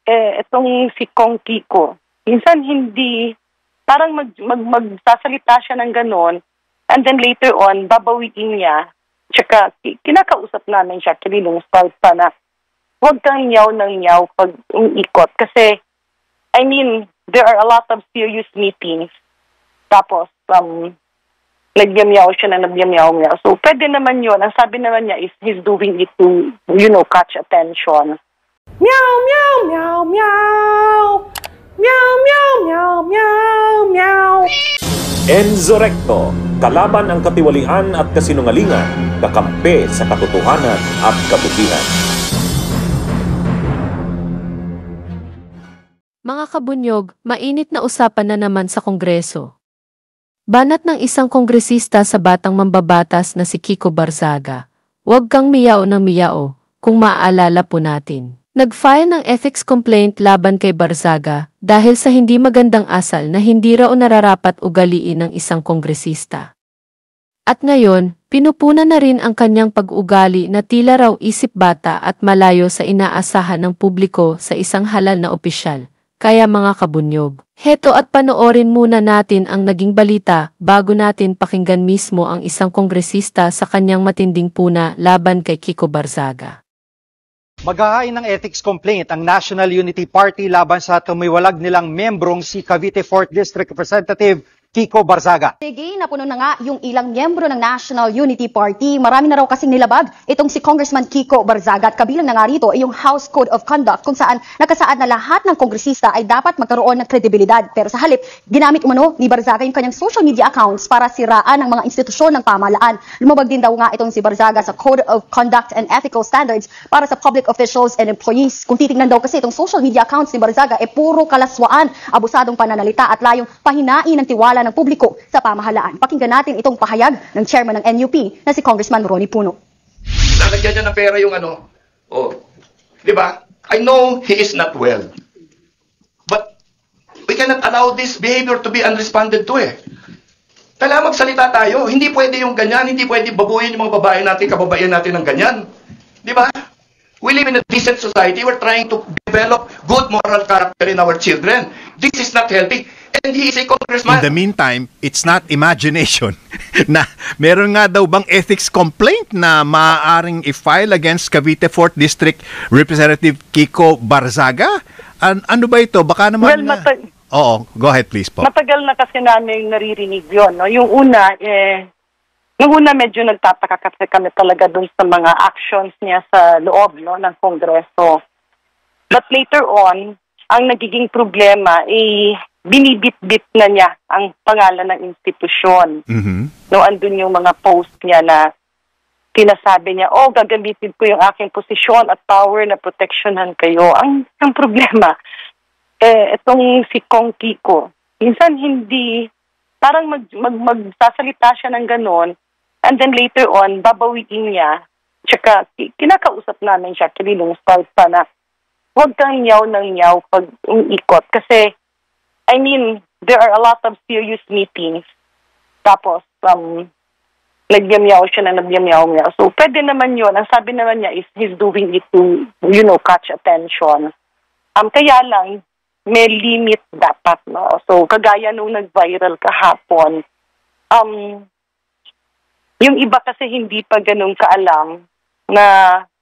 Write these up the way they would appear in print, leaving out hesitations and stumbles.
itong si Kong Kiko, minsan hindi, parang magsasalita siya ng ganon, and then later on, babawiin niya, tsaka kinakausap namin siya, actually nung start pa na, huwag kang nyaw ng nyaw pag umiikot. Kasi, I mean, there are a lot of serious meetings. Tapos, nagyamyaw siya na nagyamyaw. So, pwede naman yun. Ang sabi naman niya is he's doing it to, catch attention. Meow, meow, meow, meow. Meow, meow, meow, meow, meow. Enzo Recto, kalaban ang katiwalian at kasinungalingan, kakampi sa katotohanan at kabutihan. Mga kabunyog, mainit na usapan na naman sa Kongreso. Banat ng isang kongresista sa batang mambabatas na si Kiko Barzaga, huwag kang miyao ng miyao, kung maaalala po natin. Nag-file ng ethics complaint laban kay Barzaga dahil sa hindi magandang asal na hindi raw nararapat ugaliin ng isang kongresista. At ngayon, pinupunan na rin ang kanyang pag-ugali na tila raw isip bata at malayo sa inaasahan ng publiko sa isang halal na opisyal. Kaya mga kabunyog, heto at panoorin muna natin ang naging balita bago natin pakinggan mismo ang isang kongresista sa kanyang matinding puna laban kay Kiko Barzaga. Maghahain ng ethics complaint ang National Unity Party laban sa tumiwalag nilang membrong si Cavite 4th District Representative Kiko Barzaga. Sige, napuno na nga yung ilang miyembro ng National Unity Party. Marami na raw kasing nilabag itong si Congressman Kiko Barzaga at kabilang na nga rito ay yung House Code of Conduct kung saan nakasaad na lahat ng kongresista ay dapat magkaroon ng kredibilidad. Pero sa halip, ginamit umano ni Barzaga yung kanyang social media accounts para siraan ang mga institusyon ng pamahalaan. Lumabag din daw nga itong si Barzaga sa Code of Conduct and Ethical Standards para sa public officials and employees. Kung titingnan daw kasi itong social media accounts ni Barzaga ay puro kalaswaan, abusadong pananalita at layong pahinain ng tiwala ng publiko sa pamahalaan. Pakinggan natin itong pahayag ng chairman ng NUP na si Congressman Ronnie Puno. Nalagyan niya ng pera yung di ba? I know he is not well. But we cannot allow this behavior to be unresponded to Kailangan magsalita tayo. Hindi pwede yung ganyan, hindi pwede babuyin yung mga babae natin, kababaihan natin ng ganyan. Di ba? We live in a decent society. We're trying to develop good moral character in our children. This is not healthy. And he is a congressman. In the meantime, it's not imagination na meron nga daw bang ethics complaint na maaaring i-file against Cavite 4th District Representative Kiko Barzaga? Ano ba ito? Baka naman... Oo, go ahead please po. Matagal na kasi namin naririnig yun. No? Yung una, medyo nagtataka kasi kami talaga dun sa mga actions niya sa loob ng Kongreso. But later on, ang nagiging problema ay binibit-bit na niya ang pangalan ng institusyon. No, andun yung mga post niya na pinasabi niya, gagamitin ko yung aking posisyon at power na proteksyonan kayo. Ang problema, itong si Kong Kiko, minsan hindi, parang magsasalita siya ng ganon, and then later on, babawiin niya, tsaka kinakausap namin siya, actually nung start pa na, huwag kang nyaw ng nyaw pag umiikot. Kasi, I mean, there are a lot of serious meetings. Tapos, nagyamyaw siya na nagyamyaw. So, pwede naman yun. Ang sabi naman niya is he's doing it to, catch attention. Kaya lang, may limit dapat, no? So, kagaya nung nag-viral kahapon, yung iba kasi hindi pa ganun kaalam na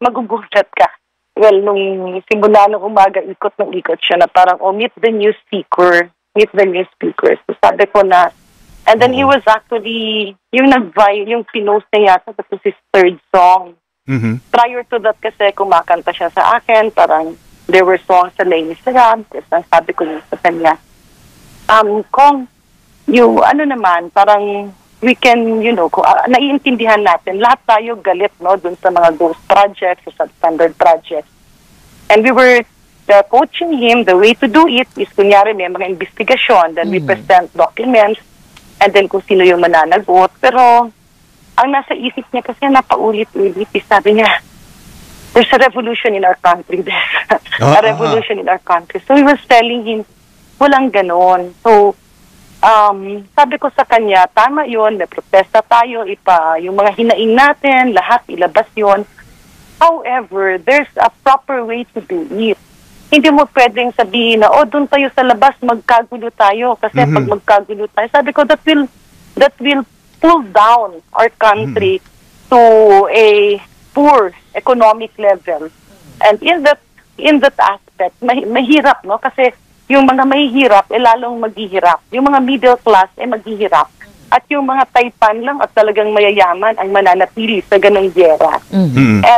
magugulat ka. Well, nung simula ng umaga, ikot siya na parang, meet the new speaker. So sabi ko na, and then he was actually, yung pinost niya yata, that was his third song. Prior to that kasi, kumakanta siya sa akin, parang, there were songs sa Lenny Sarab, kasi sabi ko yun sa kanya, Kong, parang, we can, naiintindihan natin. Lahat tayo galit, no, dun sa mga ghost projects, sa substandard projects. And we were coaching him, the way to do it is, kunyari, may mga investigasyon, then we present documents, and then kung sino yung mananagot. Pero, ang nasa isip niya kasi napaulit-ulit, sabi niya, there's a revolution in our country. A revolution in our country. So, he was telling him, walang ganon. So, sabi ko sa kanya, tama yun, may protesta tayo, yung mga hinaing natin, lahat ilabas yun. However, there's a proper way to do it. hindi mo pwedeng sabihin na, doon tayo sa labas, magkagulo tayo. Kasi pag magkagulo tayo, sabi ko, that will pull down our country to a poor economic level. And in that aspect, mahirap, no? Kasi yung mga mahihirap, lalong maghihirap. Yung mga middle class, maghihirap. At yung mga taipan lang at talagang mayayaman ang mananatili sa ganong gera.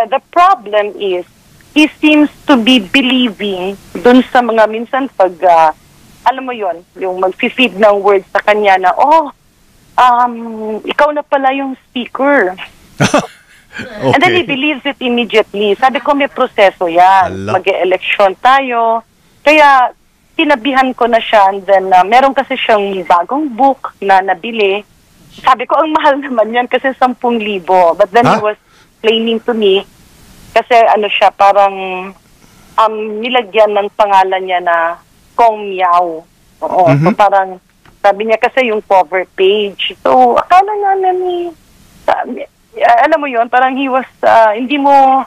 The problem is, he seems to be believing dun sa mga minsan pag, alam mo yon, yung mag-feed ng words sa kanya na, ikaw na pala yung speaker. Okay. And then he believes it immediately. Sabi ko, may proseso yan. Mag-e-election tayo. Kaya, tinabihan ko na siya. And then, meron kasi siyang bagong book na nabili. Sabi ko, ang mahal naman yan kasi 10,000. But then he was explaining to me, kasi ano siya, parang nilagyan ng pangalan niya na Kong Miao. Oo. So parang, sabi niya kasi yung cover page. So, akala nga namin, alam mo yun, parang he was, hindi mo,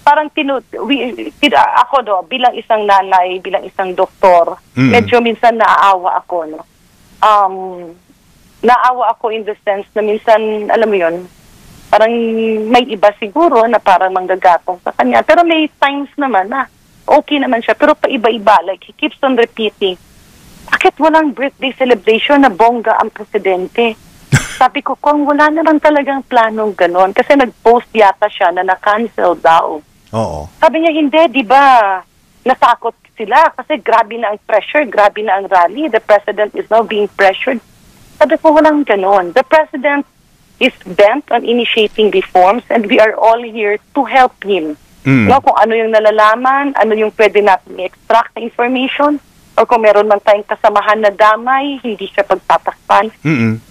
parang ako bilang isang nanay, bilang isang doktor, medyo minsan naaawa ako, no? Naawa ako in the sense na minsan, alam mo yun, parang may iba siguro na parang manggagatong sa kanya. Pero may times naman na okay naman siya, pero paiba-iba. Like, he keeps on repeating, bakit walang birthday celebration na bongga ang presidente? Sabi ko, kung wala naman talagang planong ganon, kasi nag-post yata siya na na-cancel daw. Oo. Sabi niya, hindi, di ba, natakot sila kasi grabe na ang pressure, grabe na ang rally. The president is now being pressured. Sabi ko, walang ganon. The president is bent on initiating reforms and we are all here to help him. No, kung ano yung nalalaman, ano yung pwede natin i-extract na information, or kung meron man tayong kasamahan na damay, hindi siya pagtatakpan.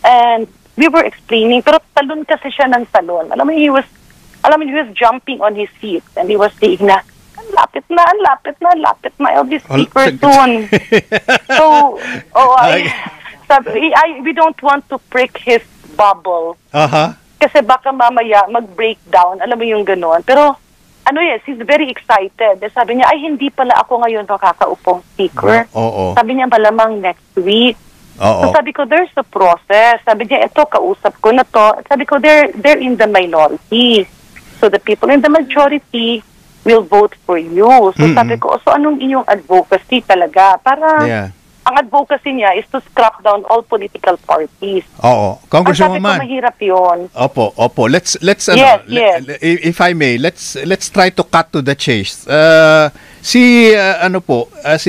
And we were explaining, pero talon kasi siya ng talon. Alam mo, he was jumping on his seat and he was saying na, lapit na, I'll be speaker soon. So, we don't want to prick his bubble. Kasi baka mamaya mag-breakdown, alam mo yung gano'n. Pero, he's very excited. Sabi niya, hindi pala ako ngayon makakaupong speaker. Sabi niya, malamang next week. So sabi ko, there's a process. Sabi niya, ito, kausap ko na to. Sabi ko, they're in the minority. So the people in the majority will vote for you. So sabi ko, so anong inyong advocacy talaga? Para ang advocacy niya is to scrap down all political parties. Congresswoman. Sabi ko, mahirap yun. Opo. Let's if I may, let's try to cut to the chase. Si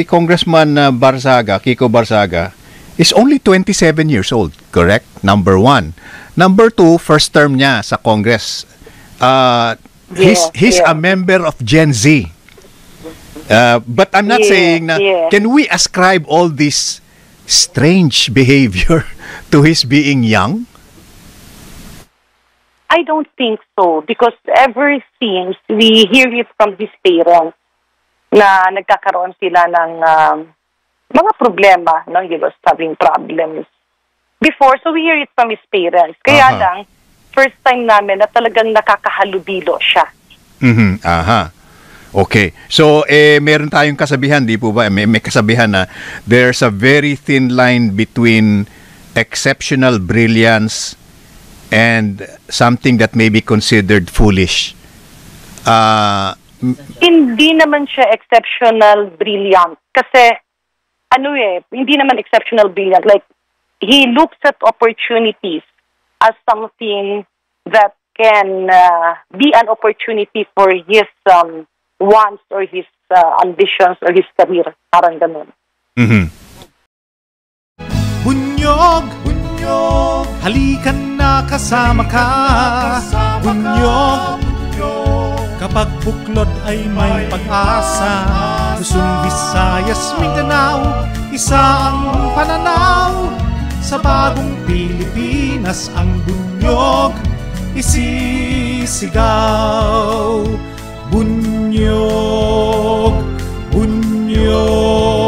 Congressman Barzaga, Kiko Barzaga, is only 27 years old, correct? Number one. Number two, first term niya sa Congress. He's a member of Gen Z. But I'm not saying na, can we ascribe all this strange behavior to his being young? I don't think so, because ever since we hear it from his parents na nagkakaroon sila ng mga problema, no? He was having problems before, so we hear it from his parents. Kaya lang, first time namin na talagang nakakahalubilo siya. Okay. So, meron tayong kasabihan, di po ba? May kasabihan na there's a very thin line between exceptional brilliance and something that may be considered foolish. Hindi naman siya exceptional brilliant. Kasi, hindi naman exceptional brilliant. Like, he looks at opportunities as something that can be an opportunity for his wants or his ambitions or his career. Parang ganun. Bunyog, halikan na kasama ka. Bunyog, kapag buklod ay may pag-asa. Luzon, Visayas, Mindanao, isa ang pananaw. Sa bagong Pilipinas ang bunyog isisigaw. Bunyog, bunyog.